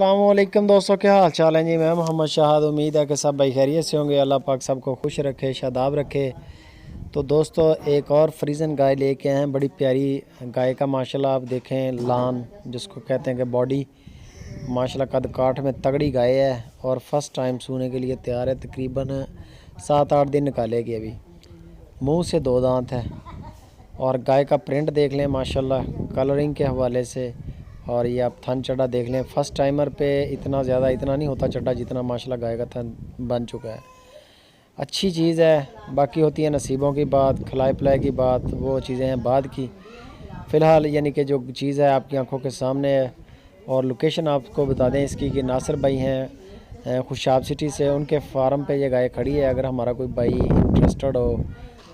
अस्सलाम वालेकुम दोस्तों, क्या हाल चाल है जी। मैं मोहम्मद शाहद। उम्मीद है कि सब भाई खैरियत से होंगे। अल्लाह पाक सबको खुश रखे, शादाब रखे। तो दोस्तों एक और फ्रीजन गाय लेके आए हैं। बड़ी प्यारी गाय का माशाल्लाह आप देखें, लान जिसको कहते हैं कि बॉडी माशाल्लाह कद काठ में तगड़ी गाय है और फर्स्ट टाइम सूने के लिए तैयार है। तकरीबन 7-8 दिन निकालेगी अभी। मुंह से 2 दांत है और गाय का प्रिंट देख लें माशाल्लाह कलरिंग के हवाले से। और ये आप थन चढ़ा देख लें। फर्स्ट टाइमर पे इतना नहीं होता चढ़ा जितना माशाल्लाह गाय का थन बन चुका है। अच्छी चीज़ है, बाकी होती है नसीबों की बात, खिलाए पिलाए की बात, वो चीज़ें हैं बाद की। फ़िलहाल यानी कि जो चीज़ है आपकी आंखों के सामने है। और लोकेशन आपको बता दें इसकी कि नासिर भाई हैं खुशाब सिटी से, उनके फार्म पे ये गाय खड़ी है। अगर हमारा कोई भाई इंटरेस्टेड हो,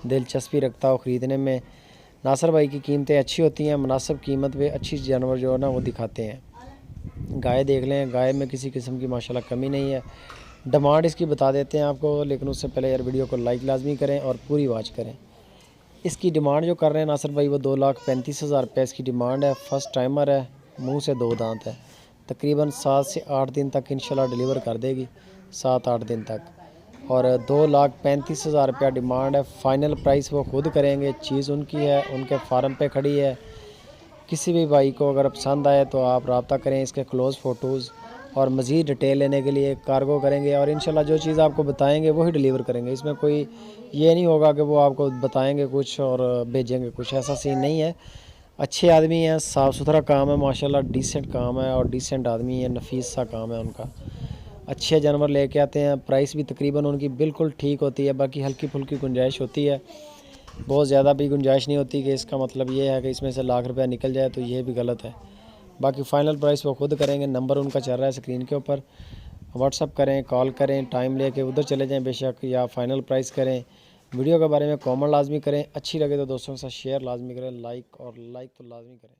दिलचस्पी रखता हो ख़रीदने में, नासिर भाई की कीमतें अच्छी होती हैं। मुनासिब कीमत पे अच्छी जानवर जो है ना वो दिखाते हैं। गाय देख लें, गाय में किसी किस्म की माशाल्लाह कमी नहीं है। डिमांड इसकी बता देते हैं आपको, लेकिन उससे पहले यार वीडियो को लाइक लाजमी करें और पूरी वॉच करें। इसकी डिमांड जो कर रहे हैं नासिर भाई वो 2,35,000 रुपये इसकी डिमांड है। फर्स्ट टाइमर है, मुँह से 2 दांत है। तकरीबन 7 से 8 दिन तक इंशाल्लाह डिलीवर कर देगी, 7-8 दिन तक। और 2,35,000 रुपया डिमांड है। फ़ाइनल प्राइस वो खुद करेंगे, चीज़ उनकी है, उनके फार्म पे खड़ी है। किसी भी भाई को अगर पसंद आए तो आप रब्ता करें। इसके क्लोज़ फ़ोटोज़ और मज़ीद डिटेल लेने के लिए कार्गो करेंगे और इंशाल्लाह जो चीज़ आपको बताएंगे वही डिलीवर करेंगे। इसमें कोई ये नहीं होगा कि वो आपको बताएंगे कुछ और भेजेंगे कुछ, ऐसा सीन नहीं है। अच्छे आदमी हैं, साफ़ सुथरा काम है माशाल्लाह, डिसेंट काम है और डिसेंट आदमी है, नफीस सा काम है उनका। अच्छे जानवर लेके आते हैं। प्राइस भी तकरीबन उनकी बिल्कुल ठीक होती है। बाकी हल्की फुल्की गुंजाइश होती है, बहुत ज़्यादा भी गुंजाइश नहीं होती कि इसका मतलब ये है कि इसमें से लाख रुपया निकल जाए, तो ये भी गलत है। बाकी फ़ाइनल प्राइस वो खुद करेंगे। नंबर उनका चल रहा है स्क्रीन के ऊपर, व्हाट्सअप करें, कॉल करें, टाइम लेके उधर चले जाएं बेशक, या फ़ाइनल प्राइस करें। वीडियो के बारे में कमेंट लाजमी करें। अच्छी लगे तो दोस्तों के साथ शेयर लाजमी करें, लाइक तो लाजमी करें।